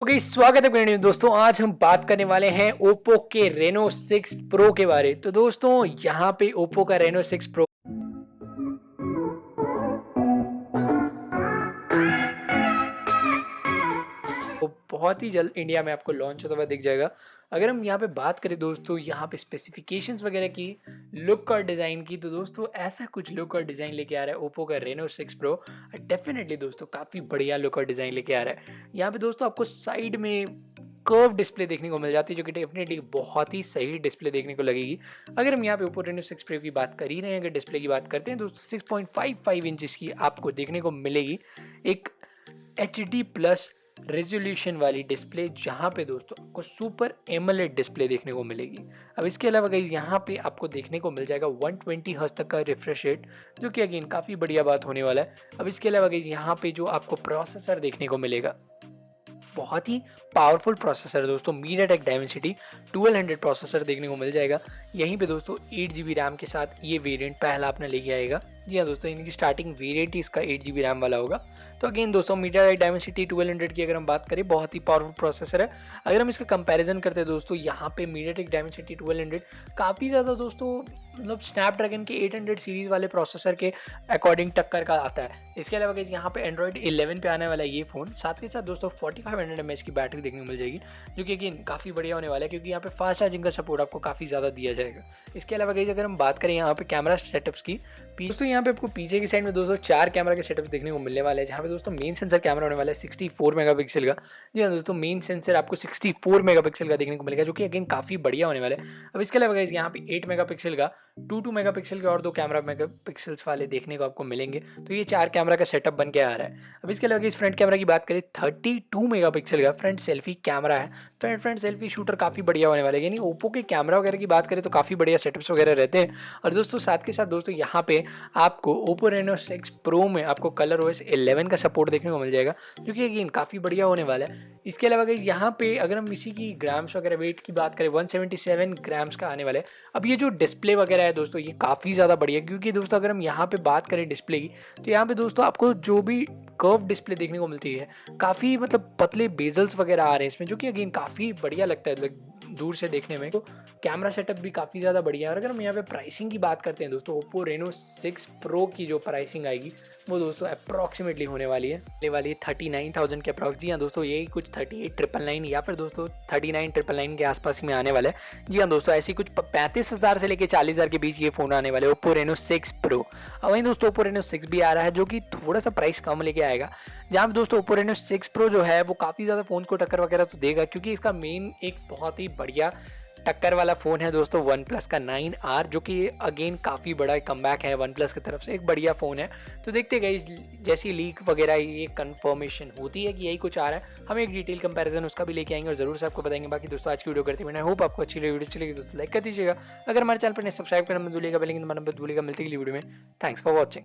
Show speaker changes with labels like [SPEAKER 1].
[SPEAKER 1] Okay, स्वागत है मेरे दोस्तों। आज हम बात करने वाले हैं ओप्पो के रेनो 6 प्रो के बारे। तो दोस्तों यहाँ पे ओप्पो का रेनो 6 प्रो बहुत ही जल्द इंडिया में आपको लॉन्च होता हुआ दिख जाएगा। अगर हम यहाँ पे बात करें दोस्तों यहाँ पे स्पेसिफिकेशंस वगैरह की, लुक और डिज़ाइन की, तो दोस्तों ऐसा कुछ लुक और डिज़ाइन लेके आ रहा है ओप्पो का रेनो 6 प्रो। डेफिनेटली दोस्तों काफ़ी बढ़िया लुक और डिज़ाइन लेके आ रहा है। यहाँ पे दोस्तों आपको साइड में कर्व डिस्प्ले देखने को मिल जाती है, जो कि डेफिनेटली बहुत ही सही डिस्प्ले देखने को लगेगी। अगर हम यहाँ पे ओप्पो रेनो 6 प्रो की बात कर ही रहे हैं, अगर डिस्प्ले की बात करते हैं दोस्तों 6.55 इंचज़ की आपको देखने को मिलेगी। एक HD प्लस रेजोल्यूशन वाली डिस्प्ले, जहाँ पे दोस्तों आपको सुपर एमोलेड डिस्प्ले देखने को मिलेगी। अब इसके अलावा गाइस यहाँ पे आपको देखने को मिल जाएगा 120 हर्ट्ज तक का रिफ्रेश रेट, जो कि अगेन काफ़ी बढ़िया बात होने वाला है। अब इसके अलावा गाइस यहाँ पे जो आपको प्रोसेसर देखने को मिलेगा, बहुत ही पावरफुल प्रोसेसर है दोस्तों। मीडियाटेक डायमेंसिटी 1200 प्रोसेसर देखने को मिल जाएगा। यहीं पे दोस्तों 8 GB रैम के साथ ये वेरिएंट पहला अपना लेके आएगा। जी हाँ दोस्तों, इनकी स्टार्टिंग वेरिएंट ही इसका 8 GB रैम वाला होगा। तो अगेन दोस्तों मीडियाटेक डायमेंसिटी 1200 की अगर हम बात करें, बहुत ही पावरफुल प्रोसेसर है। अगर हम इसका कंपैरिजन करते हैं दोस्तों, यहाँ पे मीडियाटेक डायमेंसिटी 1200 काफ़ी ज़्यादा दोस्तों मतलब स्नैपड्रैगन के 800 सीरीज़ वाले प्रोसेसर के अकॉर्डिंग टक्कर का आता है। इसके अलावा गाइस यहाँ पे एंड्रॉइड 11 पे आने वाला है ये फ़ोन। साथ के साथ दोस्तों 4500 mAh की बैटरी देखने को मिल जाएगी, जो कि अगेन काफ़ी बढ़िया होने वाला है, क्योंकि यहाँ पे फास्ट चार्जिंग का सपोर्ट आपको काफ़ी ज़्यादा दिया जाएगा। इसके अलावा गाइस अगर हम बात करें यहाँ पे कैमरा सेटअप्स की, दोस्तों यहाँ पे आपको पीछे की साइड में दोस्तों 4 कैमरा के सेटअप देखने को मिलने वाले हैं, जहाँ पे दोस्तों मेन सेंसर कैमरा होने वाला है 64 मेगापिक्सल का। जी हाँ दोस्तों, मेन सेंसर आपको 64 मेगापिक्सल का देखने को मिलेगा, जो कि अगेन काफ़ी बढ़िया होने वाला है। अब इसके अलावा गाइस यहाँ पे 8 मेगापिक्सल का, 2 मेगापिक्सल के और 2 कैमरा मेगापिक्सल्स वाले देखने को आपको मिलेंगे। तो ये 4 कैमरा का सेटअप बन के आ रहा है। अब इसके अलावा इस फ्रंट कैमरा की बात करें, 32 मेगापिक्सल का फ्रंट सेल्फी कैमरा है। तो फ्रंट सेल्फी शूटर काफ़ी बढ़िया होने वाले हैं। यानी ओप्पो के कैमरा वगैरह की बात करें तो काफ़ी बढ़िया सेटअप्स वगैरह रहते हैं। और दोस्तों साथ के साथ दोस्तों यहाँ पे आपको ओप्पो रेनो 6 प्रो में आपको कलर OS 11 का सपोर्ट देखने को मिल जाएगा, जो कि अगेन काफ़ी बढ़िया होने वाला है। इसके अलावा गाइस यहाँ पे अगर हम इसी की ग्राम्स वगैरह वेट की बात करें, 177 ग्राम्स का आने वाला है। अब ये जो डिस्प्ले वगैरह है दोस्तों, ये काफ़ी ज़्यादा बढ़िया, क्योंकि दोस्तों अगर हम यहाँ पे बात करें डिस्प्ले की, तो यहाँ पे दोस्तों आपको जो भी कर्व डिस्प्ले देखने को मिलती है, काफ़ी मतलब पतले बेजल्स वगैरह आ रहे हैं इसमें, जो कि अगेन काफ़ी बढ़िया लगता है दूर से देखने में। तो कैमरा सेटअप भी काफ़ी ज़्यादा बढ़िया है। और अगर हम यहाँ पे प्राइसिंग की बात करते हैं दोस्तों, ओप्पो रेनो 6 प्रो की जो प्राइसिंग आएगी वो दोस्तों अप्रॉक्सीमेटली होने वाली है 39,000 के अप्रॉक्स। जी हाँ दोस्तों, यही कुछ 38,999 या फिर दोस्तों 39,999 के आसपास में आने वाला है। जी हाँ दोस्तों, ऐसी कुछ 35,000 से लेकर 40,000 के बीच ये फ़ोन आने वाले ओप्पो रेनो 6 प्रो। अब वहीं दोस्तों ओप्पो रेनो 6 भी आ रहा है, जो कि थोड़ा सा प्राइस कम लेके आएगा। जहाँ पे दोस्तों ओप्पो रेनो 6 प्रो जो है वो काफ़ी ज़्यादा फ़ोन को टक्कर वगैरह तो देगा, क्योंकि इसका मेन एक बहुत ही बढ़िया टक्कर वाला फ़ोन है दोस्तों वन प्लस का 9R, जो कि अगेन काफ़ी बड़ा कमबैक है वन प्लस की तरफ से, एक बढ़िया फ़ोन है। तो देखते गए जैसी लीक वगैरह ये कंफर्मेशन होती है कि यही कुछ आ रहा है, हम एक डिटेल कंपैरिजन उसका भी लेके आएंगे और ज़रूर से आपको बताएंगे। बाकी दोस्तों आज की वीडियो करते हैं, मैं होप आपको अच्छी वीडियो चलेगी दोस्तों, लाइक कर दीजिएगा। अगर हमारे चैनल पर सब्सक्राइब करना मत भूलिएगा, बेल आइकन दबाना मत भूलिएगा। मिलते हैं अगली वीडियो में। Thanks for watching.